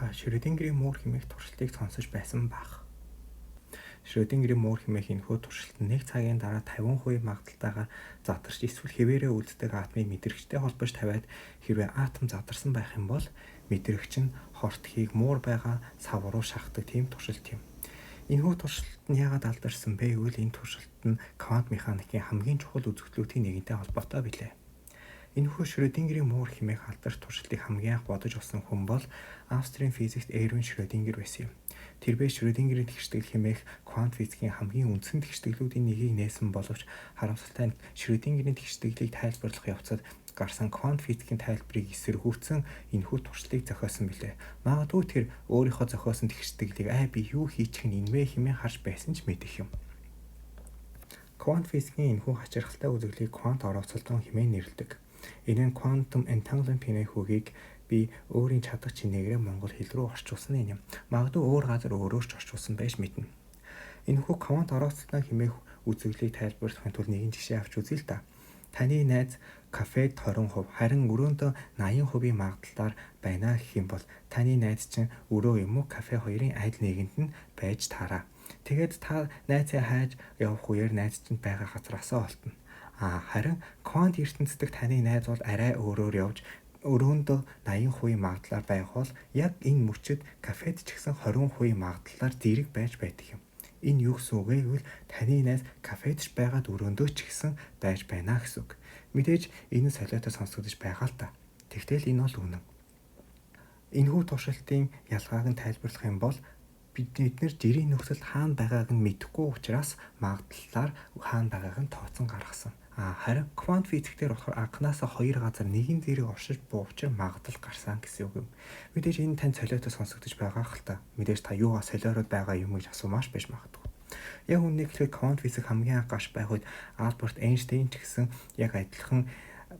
та Шрёдингерийн муур хэмээх туршилтыг сонсож байсан бах. Шрёдингерийн муур хэмээх энэхүү туршилт нь нэг цагийн дараа 50% магадaltaйгаар задарч эсвэл хэвээрээ үлддэг атомыг мэдрэгчтэй холбож тавиад хэрвээ атом задарсан байх юм бол мэдрэгч нь хортхийг муур байгаа сав руу шахдаг тийм туршилт юм. Энэхүү туршилт нь яагаад алдарсан бэ гэвэл энэ туршилт нь квант механикийн хамгийн чухал үзэгдлүүдийн нэгэнтэй холбоотой билээ. Энэхүү Шрёдингерийн муур хэмээх алдарч туршилтыг хамгийн анх бодож олсон хүн бол Австрийн физикч Эрвин Шрёдингер байсан юм. Тэрбээ Шрёдингерийн тэгштгэл хэмээх квант физикийн хамгийн үндсэн тэгштэглүүдийн нэгийг нээсэн боловч харамсалтай нь Шрёдингерийн тэгштэглийг тайлбарлах явцад гарсан квант физикийн тайлбарыг эсэргүүцсэн энэхүү туршилтыг зохиосон билээ. Магадгүй тэр өөрийнхөө зохиосон тэгштэглийг би юу хийчих нь инвэ хэмээн харж байсан ч мэдэх юм. Квант физикийн энэхүү хачирхалтай үзэгдлийг квант орооцолтон хэмээн нэрлэдэг. Энэ нь quantum entanglement хэмээх үгийг би өөрийн чадах чинээгээр монгол хэл рүү орчуулсан юм. Магадгүй өөр газар өөрөөр ч орчуулсан байж мэднэ. Энэхүү квант орооцолтон хэмээх үзэгдлийг тайлбарлахын тулд нэгэн жишээ авч үзье л да. Таны найз кафед 20% харин өрөөндөө 80% магадaltaар байна гэх юм бол таны найз чинь өрөө юм уу кафе хоёрын аль нэгэнд нь байж таараа. Тэгээд та найзаа хайж явах үеэр найз чинь байгаа газараасаа олдно. Харин квант ертөнцийн таны найз бол арай өөрөөр явж өрөөндөө 80% магадaltaар байх бол яг энэ мөчөд кафед ч гэсэн 20% магадaltaар зэрэг байж байдаг юм. Энэ юу гэсэн үг вэ гэвэл таны найз кафед ч байгаад өрөөндөө ч гэсэн байж байна гэсэн үг. Мэдээж энэ солиотой сонсогдож байгаа л та. Тэгтэл энэ бол үнэн. Энэхүү туршилтын ялгааг нь тайлбарлах юм бол бид нэр жирийн нөхцөлд хаана байгааг нь мэдэхгүй учраас магадaltaар хаана байгааг нь тооцон гаргасан. Харин квант физиктээр болохоор анханасаа хоёр газар нэгэн зэрэг оршиж буй учраас магадлал гарсан гэсэн үг юм. Мэдээж энэ тань солиотой сонсогдож байгаа хэл та. Мэдээж та юугаа солиороод байгаа юм гэж асуумааш байж магадгүй. Яг үннийг хэлэхэд квант физик хамгийн анх гарч байх үед Альберт Эйнштейн ч гэсэн яг адилхан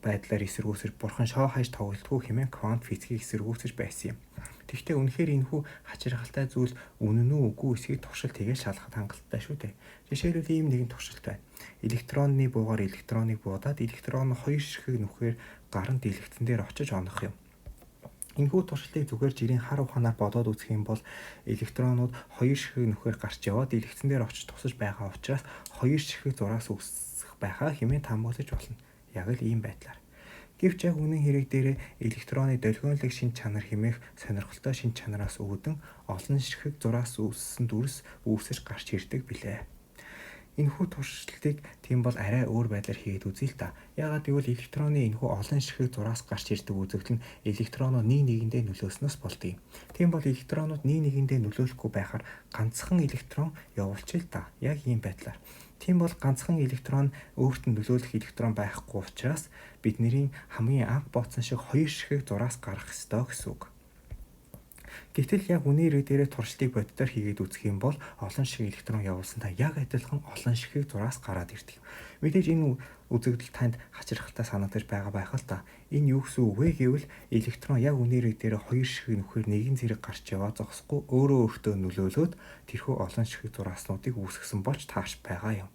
байдлаар эсэргүүцэж бурхан шоу хайж тоглолтгүй хэмээн квант физикийг эсэргүүцэж байсан юм. Тэгэхдээ үнэхээр энэхүү хачирхалтай зүйл үнэн үү үгүй эсэхийг туршилт хийгээд шалгахад хангалттай шүү дээ. Жишээлбэл ийм нэгэн туршилт байна. Электронны буугаар электроныг буудаад электрон хоёр ширхэг нүхээр гарант дэлгэцэн дээр очиж онох юм. Энэхүү туршилтыг зүгээр жирийн хар ухаанаар бодоод үзэх юм бол электронууд хоёр ширхэг нүхээр гарч яваад дэлгэцэн дээр очиж тусаж байгаа учраас хоёр ширхэг зураас үүсэх байхаа хэмээн таамаглаж болно. Яг л ийм байдлаар. Гэвч яг үнэн хэрэг дээрээ электроны долгионлог шинж чанар хэмээх сонирхолтой шинж чанараас үүдэн олон ширхэг зураас үүссэн дүрс үүсэж гарч ирдэг билээ. Энэхүү туршилтыг тийм бол арай өөр байдлаар хийгээд үзье л да. Яагаад гэвэл электроны энэхүү олон ширхэг зураас гарч ирдэг үзэгдэл нь электронууд нэг нэгэндээ нөлөөснөөс болдгийг. Тийм бол электронууд нэг нэгэндээ нөлөөлөхгүй байхаар ганцхан электрон явуулчих л да. Яг ийм байдлаар. Тийм бол ганцхан электрон өөрт нь нөлөөлөх электрон байхгүй учраас бидний хамгийн анх бодсон шиг хоёр ширхэг зураас гарах ёстой гэсэн үг. Гэтэл яг үнийн хэрэг дээрээ туршилтыг боддоор хийгээд үзэх юм бол олон ширхэг электрон явуулсантай яг адилхан олон ширхэг зураас гараад ирдэг. Мэдээж энэ үзэгдэл танд хачирхалтай санагдаж байгаа байх л та. Энэ юу гэсэн үг вэ гэвэл электрон яг үнийн хэрэг дээрээ хоёр ширхэг нүхээр нэгэн зэрэг гарч яваа зогсохгүй өөрөө өөртөө нөлөөлөөд тэрхүү олон ширхэг зурааснуудыг үүсгэсэн болж таарч байгаа юм.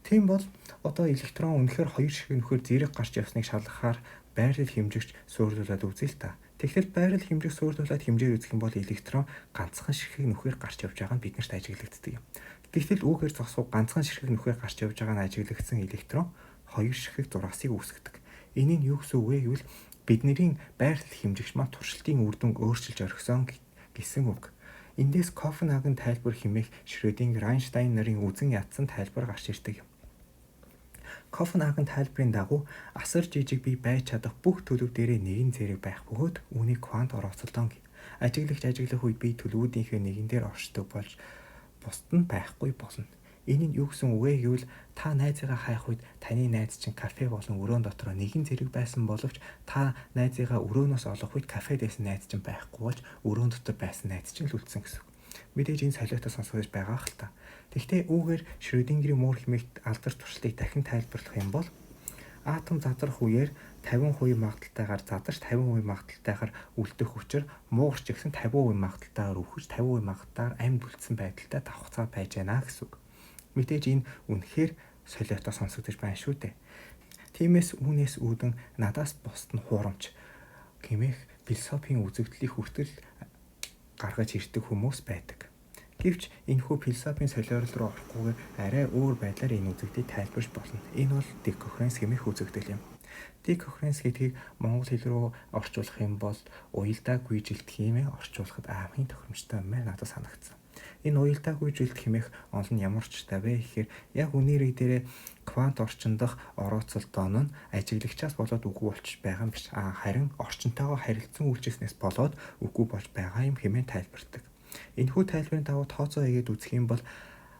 Тийм бол одоо электрон үнэхээр хоёр ширхэг нүхээр зэрэг гарч явсныг шалгахаар байрлал хэмжигч суурилуулад үзье л та. Тэгэхээр байрлал хэмжих суурилуулад хэмжээр үзэх юм бол электрон ганцхан ширхэг нүхээр гарч явж байгаа нь биднэрт ажиглагддаг юм. Гэтэл үүгээр зогсоо ганцхан ширхэг нүхээр гарч явж байгаа нь ажиглагдсан электрон хоёр ширхэг зураасыг үүсгэдэг. Энэ нь юу гэсэн үг вэ гэвэл бидний байрлал хэмжигч маань туршилтын үр дүнг өөрчилж орхисон гэсэн үг. Эндээс Кофенгагийн тайлбар хэмээх Шрёдингер, Эйнштейн нарын үзэн ядсан тайлбар гарч ирдэг юм. Кофенгагийн тайлбарын дагуу асар жижиг бие байж чадах бүх төлөв дээрээ нэгэн зэрэг байх бөгөөд үүнийг квант орооцолтон ажиглах үед бие төлөвүүдийнхээ нэгэн дээр оршдог болж бусд нь байхгүй болно. Энэ нь юу гэсэн үг вэ гэвэл та найзыгаа хайх үед таны найз чинь кафе болон өрөөнд дотроо нэгэн зэрэг байсан боловч та найзыгаа өрөөнөөс олох үед кафед байсан найз чинь байхгүй болж өрөөн дотор байсан найз чинь л үлдсэн гэсэн. Мэдээж энэ солиотой сонсогдож байгаа хэл та. Тэгвэл үүгээр Шрёдингерийн муур хэмээх алдарч туршилтыг дахин тайлбарлах юм бол атом задрах үеэр 50% магадaltaйгаар задарч 50% магадaltaйгаар үлдэх хүчээр муур ч гэсэн 50% магадaltaйгаар үхэж 50% магадaltaйгаар амьд үлдсэн байдалтай давхцаа байж байна гэсэн үг. Мэдээж энэ үнэхээр солиотой сонсогдож байна шүү дээ. Тиймээс үүнээс үүдэн надаас бусд нь хуурамч хэмээх философийн үзэгдлийг хүртэл гаргаж ирдэг хүмүүс байдаг. Гэвч энэхүү философийн солиорол руу орохгүйгээр арай өөр байдлаар энэ үзэгдийг тайлбарж болно. Энэ бол декохеренс хэмээх үзэгдэл юм. Декохеренс гэдгийг монгол хэл рүү орчуулах юм бол уялдаагүй жилт хэмээн орчуулахад аавын тохиромжтой юм байна надад санагдсан. Энэ уялдаагүй жилт хэмээх онол нь ямар ч тавэ гэхээр яг үнээрээ дээрээ квант орчин дах орооцолтон нь ажиглагчаас болоод үгүй болчих байгаа юм биш. Харин орчинтойгоо харилцан үйлчилснээс болоод үгүй болж байгаа юм хэмээн тайлбардаг. Энэхүү тайлбарын дагуу тооцоо хийгээд үзэх юм бол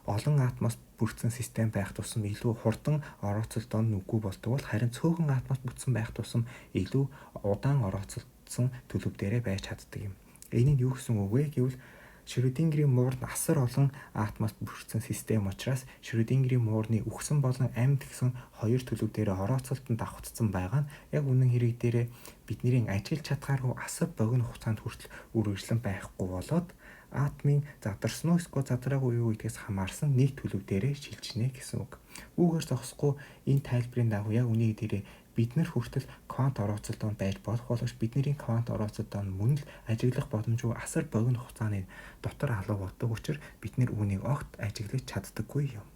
олон атомоос бүрдсэн систем байх тусам илүү хурдан орооцолтон нь үгүй болдог бол харин цөөхөн атомоос бүтсэн байх тусам илүү удаан орооцолдсон төлөв дээрээ байж чаддаг юм. Энэ нь юу гэсэн үг вэ гэвэл Шрёдингерийн муур нь асар олон атомоос бүрдсэн систем учраас Шрёдингерийн муурны үхсэн болон амьд гэсэн хоёр төлөв дээр орооцолтод давхцсан байгаа нь яг үнэн хэрэг дээрээ бидний ажиглаж чадхааргүй асар богино хугацаанд хүртэл үргэлжлэн байхгүй болоод атомын задарсан уу эсвэл задраагүй юу гэдгээс хамаарсан нэг төлөв дээрээ шилжинэ гэсэн үг. Үүгээр зогсохгүй энэ тайлбарын дагуу яг үнийг дээрээ бид нар хүртэл квант орооцолтоонд байж болох боловч бидний квант орооцолтоо мөн л ажиглах боломжгүй асар богино хугацааны дотор алга болдог учраас бид нэр үүнийг огт ажиглаж чаддаггүй юм.